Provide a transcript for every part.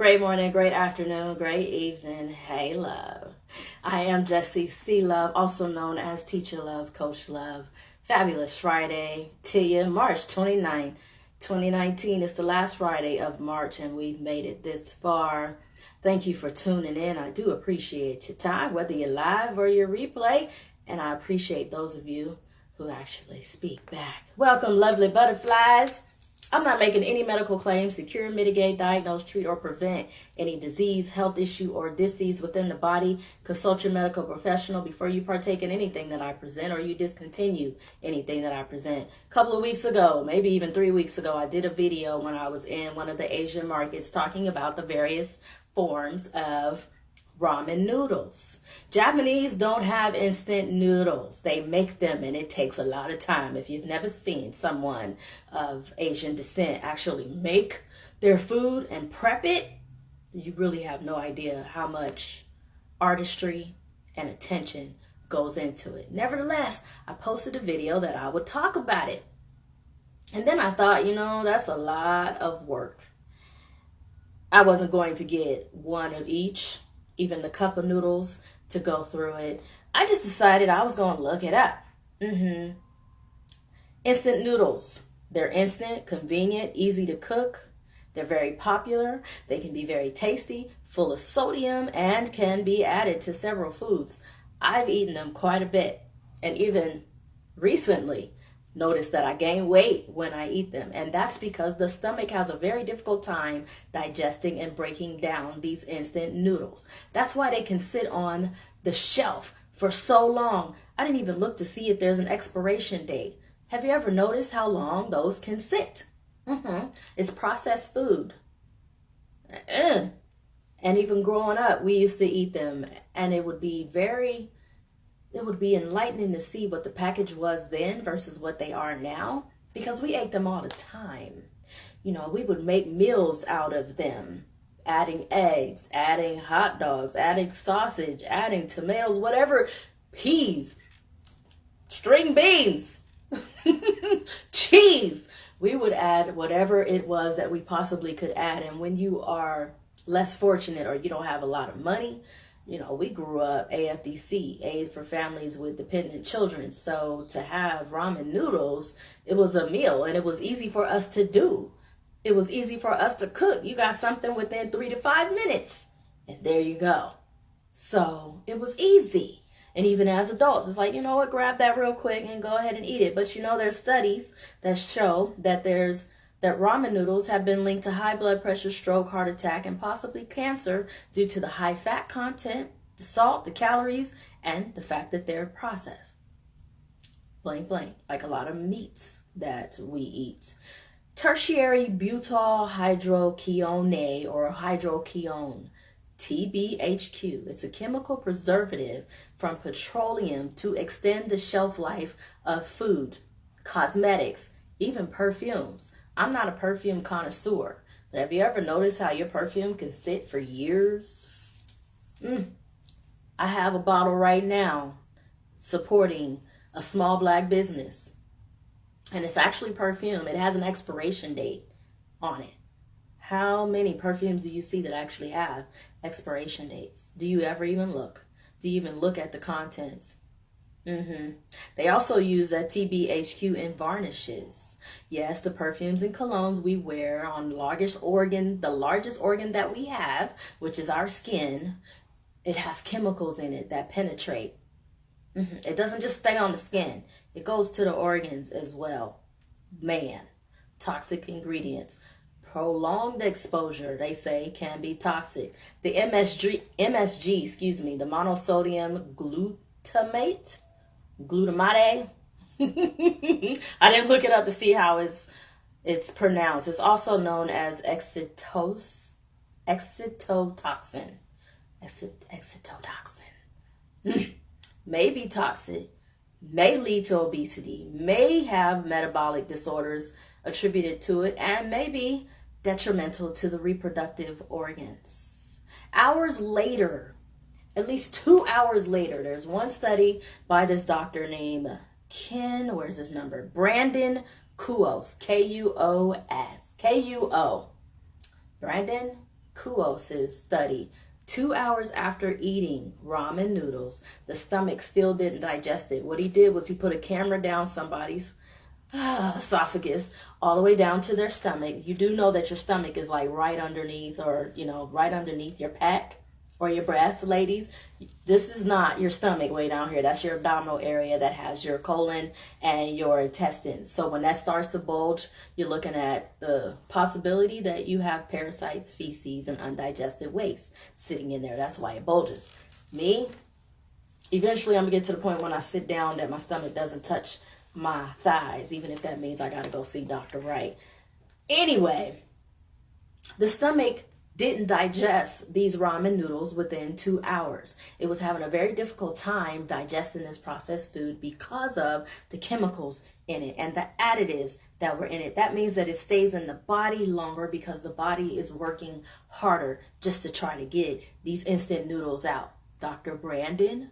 Great morning, great afternoon, great evening. Hey, love. I am Jessie C. Love, also known as Teacher Love, Coach Love. Fabulous Friday to you, March 29th, 2019. It's the last Friday of March, and we've made it this far. Thank you for tuning in. I do appreciate your time, whether you're live or your replay, and I appreciate those of you who actually speak back. Welcome, lovely butterflies. I'm not making any medical claims to cure, mitigate, diagnose, treat, or prevent any disease, health issue, or disease within the body. Consult your medical professional before you partake in anything that I present or you discontinue anything that I present. A couple of weeks ago, maybe even 3 weeks ago, I did a video when I was in one of the Asian markets talking about the various forms of ramen noodles. Japanese don't have instant noodles. They make them, and it takes a lot of time. If you've never seen someone of Asian descent actually make their food and prep it, you really have no idea how much artistry and attention goes into it. Nevertheless, I posted a video that I would talk about it. And then I thought, that's a lot of work. I wasn't going to get one of each, even the cup of noodles, to go through it. I just decided I was going to look it up. Instant noodles. They're instant, convenient, easy to cook. They're very popular. They can be very tasty, full of sodium, and can be added to several foods. I've eaten them quite a bit, and even recently noticed that I gain weight when I eat them. And that's because the stomach has a very difficult time digesting and breaking down these instant noodles. That's why they can sit on the shelf for so long. I didn't even look to see if there's an expiration date. Have you ever noticed how long those can sit? It's processed food. And even growing up, we used to eat them, and it would be enlightening to see what the package was then versus what they are now, because we ate them all the time. We would make meals out of them, adding eggs, adding hot dogs, adding sausage, adding tomatoes, whatever, peas, string beans, cheese. We would add whatever it was that we possibly could add. And when you are less fortunate or you don't have a lot of money, we grew up AFDC, Aid for Families with Dependent Children. So to have ramen noodles, it was a meal, and it was easy for us to do. It was easy for us to cook. You got something within 3 to 5 minutes, and there you go. So it was easy. And even as adults, it's like, grab that real quick and go ahead and eat it. But there's studies that show that that ramen noodles have been linked to high blood pressure, stroke, heart attack, and possibly cancer due to the high fat content, the salt, the calories, and the fact that they're processed. Blank, like a lot of meats that we eat. Tertiary butyl hydroquinone, or hydroquinone, TBHQ. It's a chemical preservative from petroleum to extend the shelf life of food, cosmetics, even perfumes. I'm not a perfume connoisseur, but have you ever noticed how your perfume can sit for years? I have a bottle right now supporting a small Black business, and it's actually perfume. It has an expiration date on it. How many perfumes do you see that actually have expiration dates? Do you ever even look? Do you even look at the contents? They also use that TBHQ in varnishes. Yes, the perfumes and colognes we wear on the largest organ that we have, which is our skin, it has chemicals in it that penetrate. It doesn't just stay on the skin. It goes to the organs as well. Man, toxic ingredients. Prolonged exposure, they say, can be toxic. The MSG, the monosodium glutamate. I didn't look it up to see how it's pronounced. It's also known as excitotoxin. May be toxic, may lead to obesity, may have metabolic disorders attributed to it, and may be detrimental to the reproductive organs. Hours later, at least 2 hours later, there's one study by this doctor named where's his number? Branden Kuo, Kuos, Kuo. Branden Kuo's study. 2 hours after eating ramen noodles, the stomach still didn't digest it. What he did was he put a camera down somebody's esophagus all the way down to their stomach. You do know that your stomach is like right underneath, or right underneath your pec or your breast, ladies. This is not your stomach way down here. That's your abdominal area that has your colon and your intestines. So when that starts to bulge, you're looking at the possibility that you have parasites, feces, and undigested waste sitting in there. That's why it bulges. Me, eventually I'm gonna get to the point when I sit down that my stomach doesn't touch my thighs, even if that means I gotta go see Dr. Wright. Anyway, the stomach didn't digest these ramen noodles within 2 hours. It was having a very difficult time digesting this processed food because of the chemicals in it and the additives that were in it. That means that it stays in the body longer because the body is working harder just to try to get these instant noodles out. Dr. Branden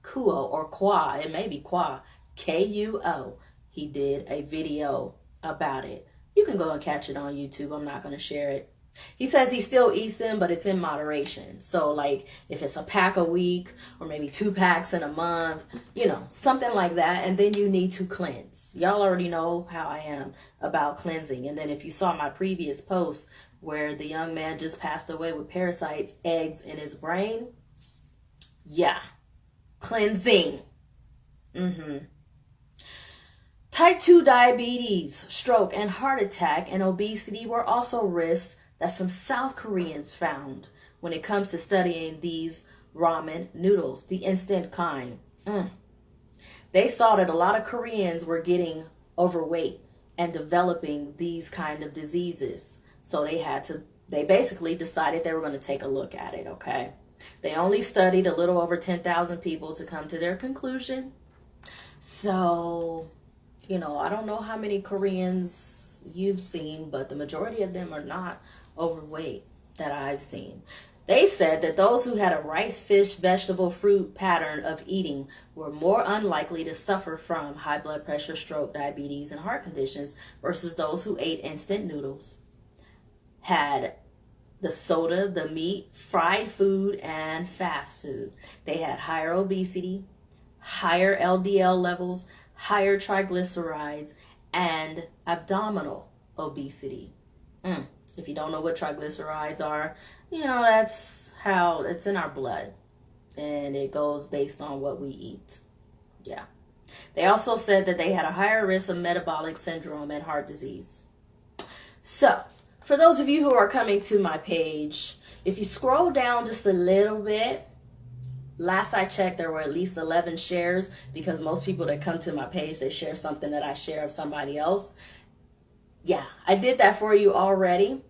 Kuo, or Kwa, it may be Kwa, Kuo, he did a video about it. You can go and catch it on YouTube. I'm not going to share it. He says he still eats them, but it's in moderation. So like if it's a pack a week or maybe 2 packs in a month, something like that. And then you need to cleanse. Y'all already know how I am about cleansing. And then if you saw my previous post where the young man just passed away with parasites, eggs in his brain. Yeah. Cleansing. Type 2 diabetes, stroke, and heart attack and obesity were also risks that some South Koreans found when it comes to studying these ramen noodles, the instant kind. They saw that a lot of Koreans were getting overweight and developing these kind of diseases. So they basically decided they were going to take a look at it, okay? They only studied a little over 10,000 people to come to their conclusion. So, I don't know how many Koreans you've seen, but the majority of them are not overweight that I've seen. They said that those who had a rice, fish, vegetable, fruit pattern of eating were more unlikely to suffer from high blood pressure, stroke, diabetes, and heart conditions versus those who ate instant noodles, had the soda, the meat, fried food, and fast food. They had higher obesity, higher LDL levels, higher triglycerides, and abdominal obesity. If you don't know what triglycerides are, that's how it's in our blood. And it goes based on what we eat. Yeah. They also said that they had a higher risk of metabolic syndrome and heart disease. So, for those of you who are coming to my page, if you scroll down just a little bit, last I checked, there were at least 11 shares, because most people that come to my page, they share something that I share of somebody else. Yeah, I did that for you already.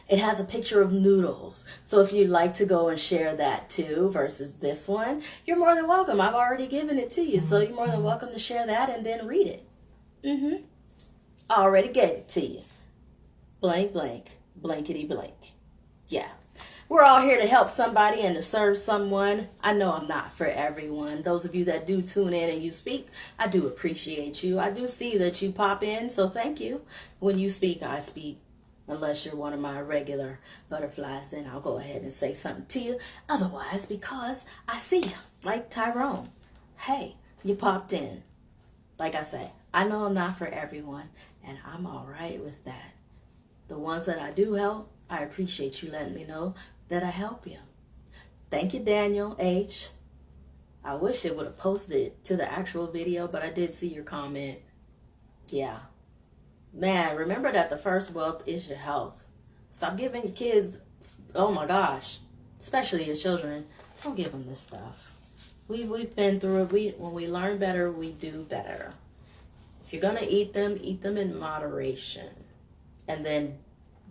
It has a picture of noodles. So if you'd like to go and share that too versus this one, you're more than welcome. I've already given it to you. So you're more than welcome to share that and then read it. I already gave it to you. Blank, blank, blankety blank. Yeah. We're all here to help somebody and to serve someone. I know I'm not for everyone. Those of you that do tune in and you speak, I do appreciate you. I do see that you pop in, so thank you. When you speak, I speak. Unless you're one of my regular butterflies, then I'll go ahead and say something to you. Otherwise, because I see you, like Tyrone. Hey, you popped in. Like I say, I know I'm not for everyone, and I'm all right with that. The ones that I do help, I appreciate you letting me know that I help you. Thank you, Daniel H. I wish it would have posted to the actual video, but I did see your comment. Yeah. Man, remember that the first wealth is your health. Stop giving your kids, oh my gosh, especially your children, don't give them this stuff. We've been through it. When we learn better, we do better. If you're going to eat them in moderation. And then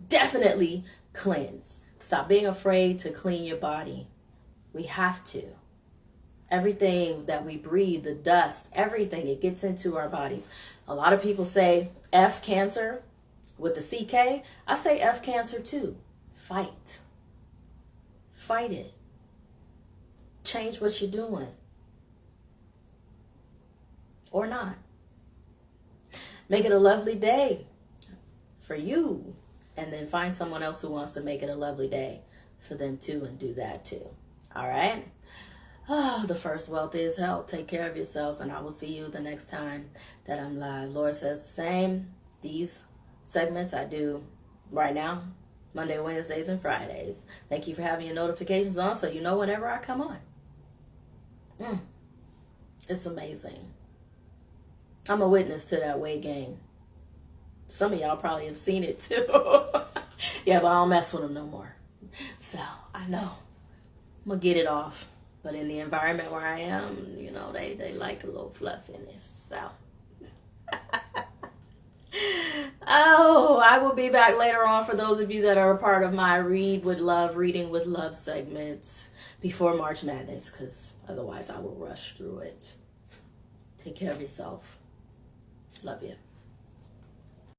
definitely cleanse. Stop being afraid to clean your body. We have to. Everything that we breathe, the dust, everything, it gets into our bodies. A lot of people say F cancer with the CK. I say F cancer too. Fight. Fight it. Change what you're doing. Or not. Make it a lovely day for you. And then find someone else who wants to make it a lovely day for them too, and do that too. All right? Oh, the first wealth is health. Take care of yourself, and I will see you the next time that I'm live. Laura says the same. These segments I do right now, Monday, Wednesdays, and Fridays. Thank you for having your notifications on so you know whenever I come on. It's amazing. I'm a witness to that weight gain. Some of y'all probably have seen it too. Yeah, but I don't mess with them no more. So I know I'm gonna get it off. But in the environment where I am, you know, they like a little fluffiness. So oh, I will be back later on for those of you that are a part of my Reading with Love segments before March Madness, because otherwise I will rush through it. Take care of yourself. Love you.